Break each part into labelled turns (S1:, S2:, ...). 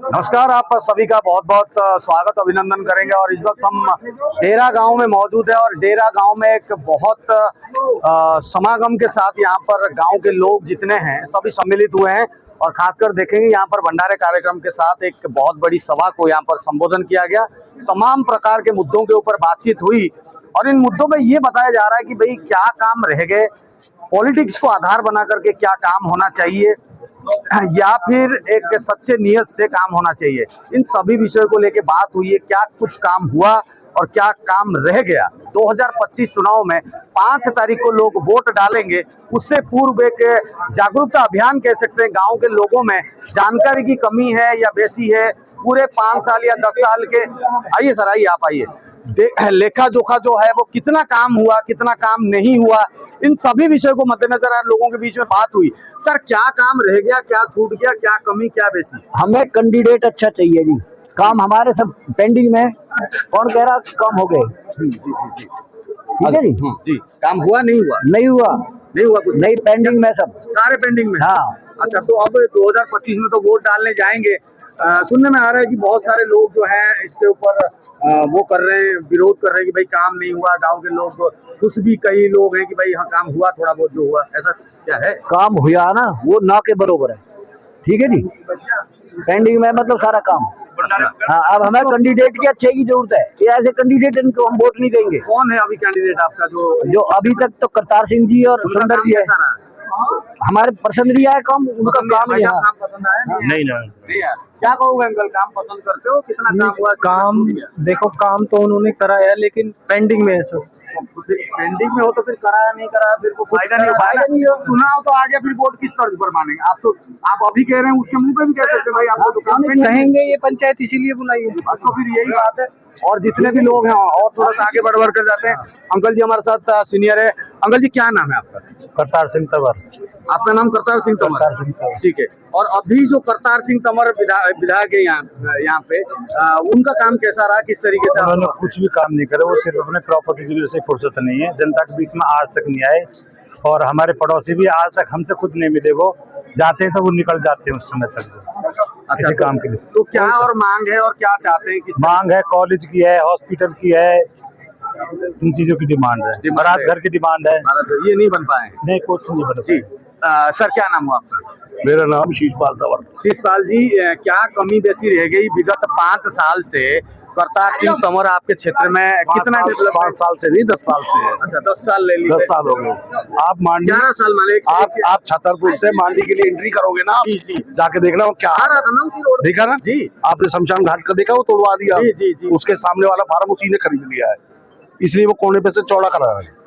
S1: नमस्कार, आप सभी का बहुत बहुत स्वागत अभिनंदन करेंगे। और इस वक्त हम डेरा गांव में मौजूद है और डेरा गांव में एक बहुत समागम के साथ यहाँ पर गांव के लोग जितने हैं सभी सम्मिलित हुए हैं। और खासकर देखेंगे यहाँ पर भंडारे कार्यक्रम के साथ एक बहुत बड़ी सभा को यहाँ पर संबोधन किया गया। तमाम प्रकार के मुद्दों के ऊपर बातचीत हुई और इन मुद्दों में ये बताया जा रहा है कि भाई क्या काम रह गए, पॉलिटिक्स को आधार बना करके क्या काम होना चाहिए या फिर एक सच्चे नियत से काम होना चाहिए। इन सभी विषयों को लेकर बात हुई है। क्या कुछ काम हुआ और क्या काम रह गया। 2025 चुनाव में 5 तारीख को लोग वोट डालेंगे, उससे पूर्व एक जागरूकता अभियान कह सकते हैं। गांव के लोगों में जानकारी की कमी है या बेसी है। पूरे 5 साल या 10 साल के, आइए सर, आइए आप आइए, लेखा जोखा जो है वो कितना काम हुआ कितना काम नहीं हुआ, इन सभी विषयों को मद्देनजर लोगों के बीच में बात हुई। सर, क्या काम रह गया, क्या छूट गया, क्या कमी, क्या बेसी?
S2: हमें कैंडिडेट अच्छा चाहिए जी। काम हमारे सब पेंडिंग में। कौन कह रहा काम हो गए? ठीक है जी।
S1: जी, काम हुआ नहीं हुआ?
S2: नहीं हुआ,
S1: नहीं हुआ कुछ?
S2: नहीं, पेंडिंग में सब,
S1: सारे पेंडिंग में।
S2: हाँ।
S1: अच्छा, तो अब 2025 में तो वोट डालने जाएंगे। सुनने में आ रहा है कि बहुत सारे लोग जो हैं इसके ऊपर वो कर रहे हैं, विरोध कर रहे हैं कि भाई काम नहीं हुआ। गांव के लोग कुछ भी, कई लोग हैं कि भाई हाँ काम हुआ, थोड़ा बहुत जो हुआ। ऐसा क्या है?
S2: काम हुआ ना, वो ना के बरोबर है। ठीक है जी। पेंडिंग में मतलब सारा काम। हाँ, अब हमें कैंडिडेट की अच्छे की जरूरत है। ये ऐसे कैंडिडेट इनको हम वोट नहीं देंगे।
S1: कौन है अभी कैंडिडेट आपका जो
S2: अभी तक तो करतार सिंह जी और सुंदर जी है। हमारे पसंद नहीं आया काम, उनका काम नहीं है।
S1: काम पसंद आया?
S2: नहीं।
S1: क्या कहोगे अंकल, काम पसंद करते हो? कितना काम हुआ?
S3: काम देखो, काम तो उन्होंने कराया लेकिन पेंडिंग में है सब।
S1: पेंडिंग में हो तो फिर कराया नहीं कराया फिर को फायदा नहीं होगा। चुनाव तो आ गया, फिर वोट किस तर्ज पर मानेंगे? आप अभी कह रहे हैं, उसके मुंह पे भी कह सकते हैं भाई आपको तो काम
S3: कहेंगे ये पंचायत इसीलिए बुलाई है।
S1: तो फिर यही बात है। और जितने भी लोग हैं और थोड़ा सा आगे बढ़ कर जाते हैं। अंकल जी हमारे साथ सीनियर है। अंकल जी, क्या नाम है आपका?
S2: करतार सिंह तंवर।
S1: आपका नाम करतार सिंह तंवर? ठीक है। और अभी जो करतार सिंह तंवर विधायक है यहाँ पे, उनका काम कैसा रहा, किस तरीके से?
S4: उन्होंने कुछ भी काम नहीं करे, वो सिर्फ अपने प्रॉपर्टी की वजह से फुर्सत नहीं है। जनता के बीच में आज तक नहीं आए और हमारे पड़ोसी भी आज तक हमसे खुद नहीं मिले। वो जाते हैं तो वो निकल जाते हैं उस समय तक।
S1: अच्छा,
S4: काम के लिए
S1: तो क्या और मांग है और क्या चाहते हैं?
S4: मांग है, कॉलेज की है, हॉस्पिटल की है, इन चीजों की डिमांड है। बारात घर की डिमांड है।
S1: ये नहीं बन पाए?
S4: नहीं, कुछ नहीं बन।
S1: जी सर, क्या नाम हुआ आपका?
S4: मेरा नाम शीशपाल तंवर।
S1: शीशपाल जी, क्या कमी बेसी रह गई विगत 5 साल से? करतार सिंह तंवर आपके क्षेत्र में कितना?
S4: 5 साल से नहीं, 10 साल से है।
S1: अच्छा, 10 साल ले लीजिए।
S4: 10 साल हो गए। आप मांडी
S1: 11 साल मान
S4: आप छतरपुर से मांडी के लिए एंट्री करोगे ना,
S1: जी
S4: जाके देखना वो क्या
S1: आ रहा था ना उसी रोड।
S4: देखा ना
S1: जी,
S4: आपने शमशान घाट का देखा, वो तोड़वा दिया।
S1: जी।
S4: उसके सामने वाला फार्म उसी ने खरीद लिया है, इसलिए वो कोने पे से चौड़ा करा रहा है।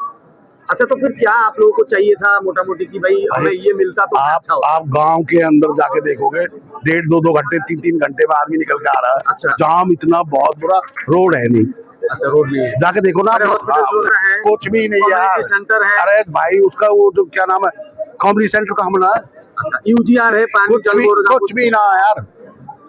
S1: अच्छा, तो फिर क्या आप लोगों को चाहिए था मोटा मोटी कि भाई हमें ये मिलता तो अच्छा होता?
S4: आप गांव के अंदर जाके देखोगे, 1.5-2 घंटे 3-3 घंटे में आदमी निकल के आ रहा है।
S1: अच्छा।
S4: जाम इतना बहुत बुरा, रोड है नहीं।
S1: अच्छा, रोड नहीं है,
S4: जाके देखो ना। कुछ भी नहीं यार,
S1: सेंटर है।
S4: अरे भाई उसका वो जो क्या नाम है, कॉमेडी सेंटर कहाँ बना है?
S1: अच्छा, यूजीआर है, पानी
S4: कुछ भी ना यार,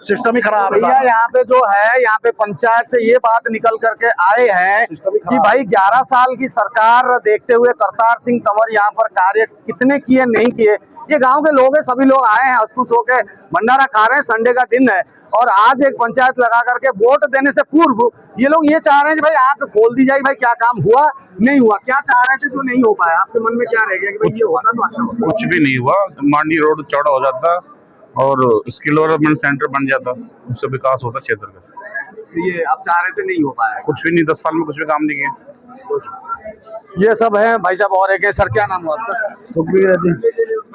S4: सिस्टम ही खराब है
S1: भैया। यहाँ पे जो है, यहाँ पे पंचायत से ये बात निकल करके आए हैं कि भाई 11 साल की सरकार देखते हुए करतार सिंह तंवर यहाँ पर कार्य कितने किए नहीं किए। ये गांव के लोग हैं, सभी लोग आए हैं, हंस खुश होके भंडारा खा रहे हैं, संडे का दिन है। और आज एक पंचायत लगा करके वोट देने से पूर्व ये लोग ये चाह रहे हैं कि भाई आंख खोल दी जाए, भाई क्या काम हुआ नहीं हुआ, क्या चाह रहे थे जो नहीं हो पाया। आपके मन में क्या रह गया कि भाई ये होता तो अच्छा होता?
S4: कुछ भी नहीं हुआ। मांडी रोड चौड़ा हो जाता और स्किल डेवलपमेंट सेंटर बन जाता, उससे विकास होता क्षेत्र का।
S1: ये आप चाह रहे थे, नहीं हो पाया।
S4: कुछ भी नहीं, 10 साल में कुछ भी काम नहीं किया।
S1: ये सब है भाई साहब। और एक है सर, क्या नाम हुआ आपका?
S2: सुखबीर जी।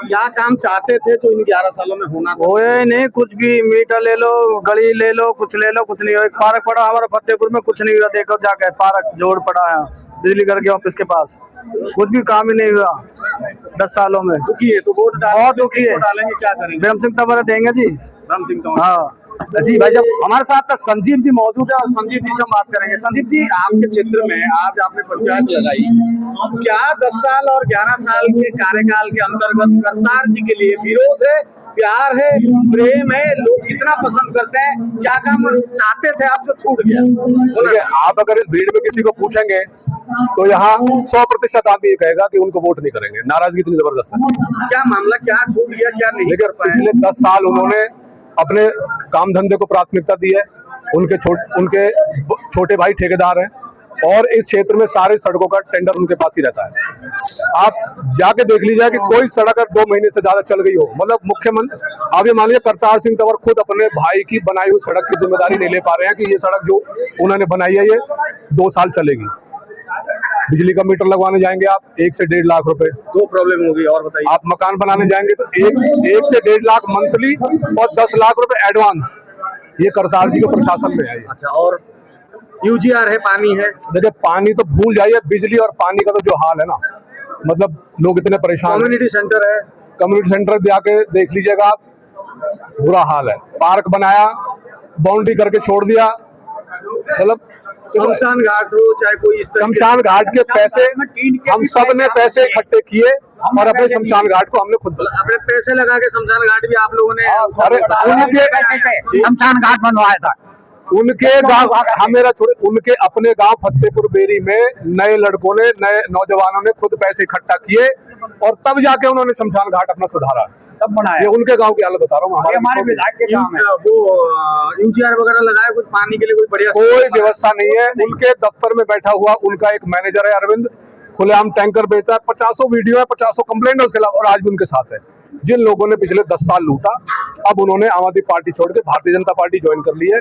S1: क्या काम चाहते थे तो इन 11 सालों में होना था?
S2: होए नहीं, कुछ भी। मीटर ले लो, गली ले लो, कुछ ले लो, कुछ नहीं हो। एक पार्क पड़ा हमारा फतेहपुर में, कुछ नहीं हुआ। देखो जाके पार्क जोड़ पड़ा है बिजली घर के ऑफिस के पास, कुछ भी काम ही नहीं हुआ 10 सालों में।
S1: दुखी है तो वोट
S2: बहुत दुखी है।
S1: डालेंगे, क्या करेंगे?
S2: ब्रह्म सिंह तंवर देंगे जी।
S1: राम सिंह तंवर।
S2: हाँ
S1: जी भाई साहब, हमारे साथ संजीव जी मौजूद है और संजीव जी से हम बात करेंगे। संजीव जी, आपके क्षेत्र में आज आपने पंचायत लगाई, क्या 10 साल और 11 साल के कार्यकाल के अंतर्गत करतार जी के लिए विरोध है, प्यार है, प्रेम है, लोग कितना पसंद करते हैं, क्या काम चाहते थे आपसे छूट गया?
S4: देखिए, आप अगर इस भीड़ में किसी को पूछेंगे तो यहाँ 100% आदमी ये कहेगा कि उनको वोट नहीं करेंगे। नाराजगी इतनी जबरदस्त है।
S1: क्या मामला, क्या छूट गया, क्या नहीं कर पाए?
S4: पिछले 10 साल उन्होंने
S5: अपने काम धंधे को प्राथमिकता दी है। उनके छोटे भाई ठेकेदार हैं और इस क्षेत्र में सारी सड़कों का टेंडर उनके पास ही रहता है। आप जाके देख लीजिए कि कोई सड़क अगर 2 महीने से ज्यादा चल गई हो, मतलब मुख्यमंत्री आप ये मान लीजिए करतार सिंह तंवर खुद अपने भाई की बनाई हुई सड़क की जिम्मेदारी नहीं ले पा रहे हैं कि ये सड़क जो उन्होंने बनाई है ये 2 साल चलेगी। बिजली का मीटर लगवाने जाएंगे आप 1 से 1.5 लाख रुपए,
S1: 2 प्रॉब्लम होगी और बताइए।
S5: आप मकान बनाने जाएंगे तो 1 से 1.5 लाख मंथली और 10 लाख रुपए एडवांस। ये करतार जी के प्रशासन में है।
S1: अच्छा, और यूजीआर है, पानी है।
S5: देखिए पानी तो भूल जाइए, बिजली और पानी का तो जो हाल है ना, मतलब लोग इतने परेशान।
S1: कम्युनिटी सेंटर है,
S5: कम्युनिटी सेंटर जाके देख लीजिएगा आप, बुरा हाल है। पार्क बनाया, बाउंड्री करके छोड़ दिया, मतलब
S1: शमशान घाट हो चाहे कोई इस तरह
S5: शमशान घाट के पैसे हम सब ने पैसे इकट्ठे किए और अपने शमशान घाट को हमने खुद
S1: अपने पैसे लगा के शमशान घाट भी आप लोगों ने
S5: अरे उनके
S3: शमशान घाट बनवाया था।
S5: उनके गांव मेरा छोड़े, उनके अपने गांव फतेहपुर बेरी में नए लड़कों ने, नए नौजवानों ने खुद पैसे इकट्ठा किए और तब जाके उन्होंने शमशान घाट अपना सुधारा, तब बनाया। ये उनके गांव की हालत बता रहा हूँ।
S3: हमारे विधायक के काम है।
S1: वो यूजीआर वगैरह लगाया कुछ पानी के लिए, कोई बढ़िया
S5: कोई व्यवस्था नहीं है। उनके दफ्तर में बैठा हुआ उनका एक मैनेजर है अरविंद, खुलेआम टैंकर बेचता है, 50 वीडियो है, 50 कंप्लेंट उसके खिलाफ, और आज भी उनके साथ है। जिन लोगों ने पिछले 10 साल लूटा, अब उन्होंने आम आदमी पार्टी छोड़ के भारतीय जनता पार्टी ज्वाइन कर ली है।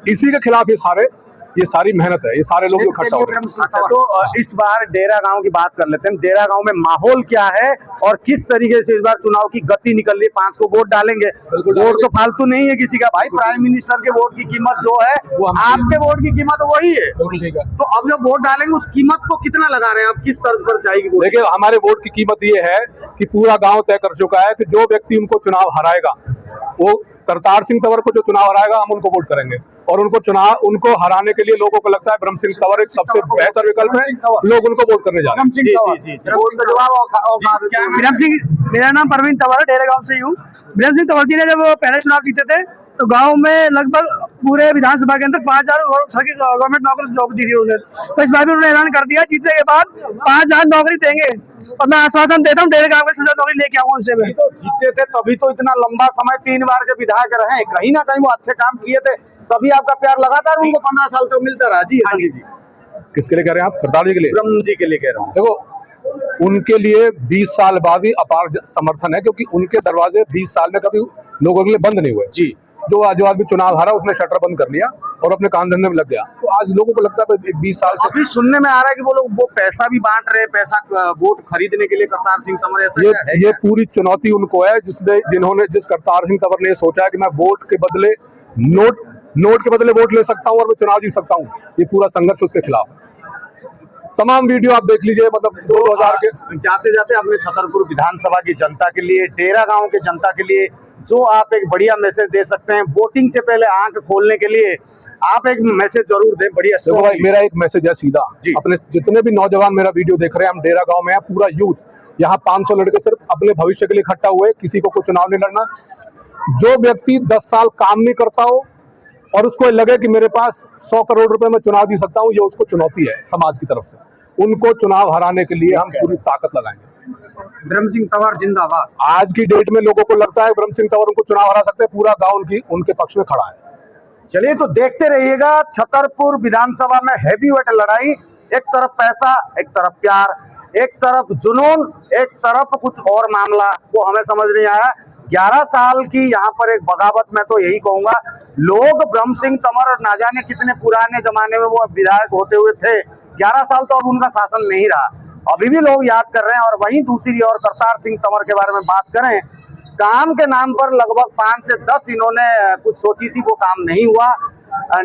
S5: इसी के खिलाफ ये सारी मेहनत है, ये सारे लोग इकट्ठा हो रहे हैं।
S1: अच्छा, तो इस बार डेरा गांव की बात कर लेते हैं। डेरा गांव में माहौल क्या है और किस तरीके से इस बार चुनाव की गति निकल रही है? 5 को वोट डालेंगे, वोट तो फालतू नहीं है किसी का भाई। प्राइम मिनिस्टर के वोट की कीमत जो है, आपके वोट की कीमत वही है। तो अब जब वोट डालेंगे उस कीमत को कितना लगा रहे हैं आप, किस तर्ज पर जाएगी?
S5: देखिए हमारे वोट की कीमत ये है कि पूरा गाँव तय कर चुका है कि जो व्यक्ति उनको चुनाव हराएगा, वो करतार सिंह तंवर को जो चुनाव हराएगा हम उनको वोट करेंगे। और उनको हराने के लिए लोगों को लगता है ब्रह्म सिंह तंवर एक सबसे बेहतर विकल्प है, लोग उनको वोट करने जा रहे हैं।
S2: ब्रह्म सिंह, मेरा नाम परवीन तंवर है, डेरा गांव से हूँ। ब्रह्म सिंह तंवर जी ने जब पहले चुनाव जीते थे तो गांव में लगभग पूरे विधानसभा के अंदर 5,000 गवर्नमेंट नौकरी जॉब दी थी उन्होंने। तो इस बार भी उन्होंने ऐलान कर दिया जीतने के बाद 5,000 नौकरी देंगे, और मैं आश्वासन देता हूँ डेरा गांव में 1,000 नौकरी लेके आऊंगा उनसे।
S1: तो जीते थे तभी तो इतना लंबा समय 3 बार के विधायक रहे, कहीं ना कहीं वो अच्छे काम किए थे, तभी आपका प्यार लगातार उनको 15 साल तक मिलता रहा। जी हाँ जी।
S5: किसके लिए कह रहे हैं आप? करतार जी के लिए?
S1: ब्रह्म जी के लिए कह रहा हूँ।
S5: देखो उनके लिए 20 साल बाद ही अपार समर्थन है, क्योंकि उनके दरवाजे 20 साल में कभी लोगों के लिए बंद नहीं हुए।
S1: जी,
S5: जो आदमी चुनाव हारा उसने शटर बंद कर लिया और अपने काम धंधे में लग गया। तो आज लोगों को लगता है 20 साल से
S1: अभी सुनने में आ रहा है कि वो लोग वो पैसा भी बांट रहे हैं, पैसा वोट खरीदने के लिए करतार सिंह तंवर, ऐसा
S5: ये पूरी चुनौती उनको है जिस करतार सिंह तंवर ने सोचा है कि मैं वोट के बदले नोट के बदले वोट ले सकता हूँ और मैं चुनाव जीत सकता हूँ। ये पूरा संघर्ष उसके खिलाफ है। तमाम वीडियो आप देख लीजिए, मतलब 2000 के
S1: जाते जाते अपने छतरपुर विधानसभा की जनता के लिए, डेरा गांव के जनता के लिए जो आप एक बढ़िया मैसेज दे सकते हैं, वोटिंग से पहले आंख खोलने के लिए आप एक मैसेज जरूर दें। बढ़िया।
S5: देखो भाई, मेरा एक मैसेज है सीधा, अपने जितने भी नौजवान मेरा वीडियो देख रहे हैं, हम डेरा गांव में है, पूरा यूथ यहाँ 500 लड़के सिर्फ अपने भविष्य के लिए इकट्ठा हुए, किसी को कुछ चुनाव नहीं लड़ना। जो व्यक्ति 10 साल काम नहीं करता हो और उसको लगे कि मेरे पास 100 करोड़ रुपए में चुनाव जीत सकता हूँ, ये उसको चुनौती है समाज की तरफ से। उनको चुनाव हराने के लिए हम पूरी ताकत लगाएंगे।
S1: ब्रह्म सिंह तंवर जिंदाबाद।
S5: आज की डेट में लोगों को लगता है ब्रह्म सिंह तंवर उनको चुनाव हरा सकते हैं, पूरा गांव उनके पक्ष में खड़ा है।
S1: चलिए तो देखते रहिएगा छतरपुर विधानसभा में हैवीवेट लड़ाई। एक तरफ पैसा, एक तरफ प्यार, एक तरफ जुनून, एक तरफ कुछ और मामला, वो हमें समझ नहीं आया। 11 साल की यहाँ पर एक बगावत, मैं तो यही कहूंगा, लोग ब्रह्म सिंह तंवर ना जाने कितने पुराने जमाने में वो विधायक होते हुए थे, 11 साल तो अब उनका शासन नहीं रहा, अभी भी लोग याद कर रहे हैं। और वहीं दूसरी ओर करतार सिंह तंवर के बारे में बात करें, काम के नाम पर लगभग 5 से 10 इन्होंने कुछ सोची थी, वो काम नहीं हुआ।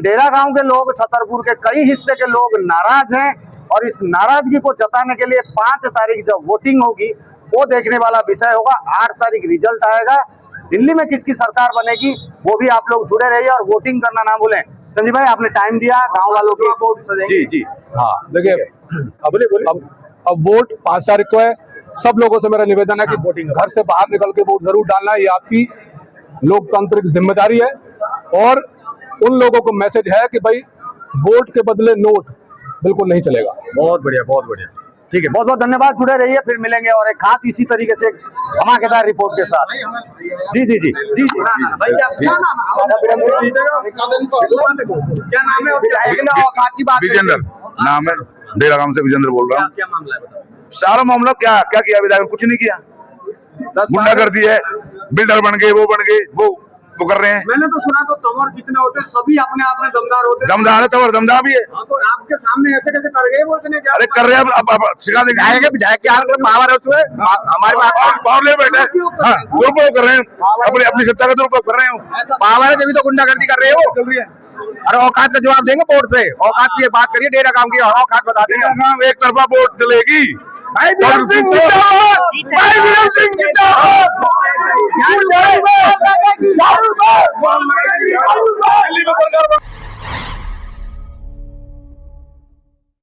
S1: डेरा गांव के लोग, छतरपुर के कई हिस्से के लोग नाराज हैं और इस नाराजगी को जताने के लिए 5 तारीख जब वोटिंग होगी वो देखने वाला विषय होगा। 8 तारीख रिजल्ट आएगा। दिल्ली में किसकी सरकार बनेगी वो भी आप लोग जुड़े रहिए और वोटिंग करना ना भूलें। संजीव भाई, आपने टाइम दिया गांव वालों की। जी
S5: हाँ, देखिए अब वोट 5 तारीख को है। सब लोगों से मेरा निवेदन है कि वोटिंग घर से बाहर निकल के वोट जरूर डालना है, ये आपकी लोकतांत्रिक जिम्मेदारी है। और उन लोगों को मैसेज है कि भाई वोट के बदले नोट बिल्कुल नहीं चलेगा।
S1: बहुत बढ़िया, बहुत बढ़िया। ठीक है, बहुत बहुत धन्यवाद, जुड़े रहिए, फिर मिलेंगे और एक खास इसी तरीके से एक धमाकेदार रिपोर्ट के साथ। जी जी जी जी जी क्या नाम है और विधायक ने औकात की बात
S6: विजेंद्र नाम है, डेरा गांव से विजेंद्र बोल रहा हूँ।
S1: क्या मामला है बताओ?
S6: सारा मामला क्या क्या किया विधायक? कुछ नहीं किया, गुंडागर्दी है, बिल्डर बन गए, वो बन गए, वो कर रहे हैं।
S1: मैंने तो सुना तो तंवर जितने होते सभी अपने आप में दमदार होते।
S6: दमदार है, तंवर दमदार भी है।
S1: हाँ, तो आपके सामने ऐसे कैसे कर गए वो इतने? क्या
S6: अरे कर रहे हैं, अब सिखा देंगे।
S1: विधायक विधायक के हाथ में पावर है उसमें, हमारे पास
S6: पावर ले बैठे हैं। हाँ, दुरुपयोग कर रहे हैं, अपनी अपनी सत्ता का दुरुपयोग कर रहे हैं।
S1: पावर है तभी तो गुंडागर्दी कर रहे हो वो। अरे औकात का जवाब देंगे वोट पे, औकात की बात करिए, डेरा काम की औकात बता देंगे।
S6: डेरा एक तरफा वोट चलेगी।
S1: भाई विक्रम सिंह जिंदाबाद, भाई विक्रम सिंह जिंदाबाद।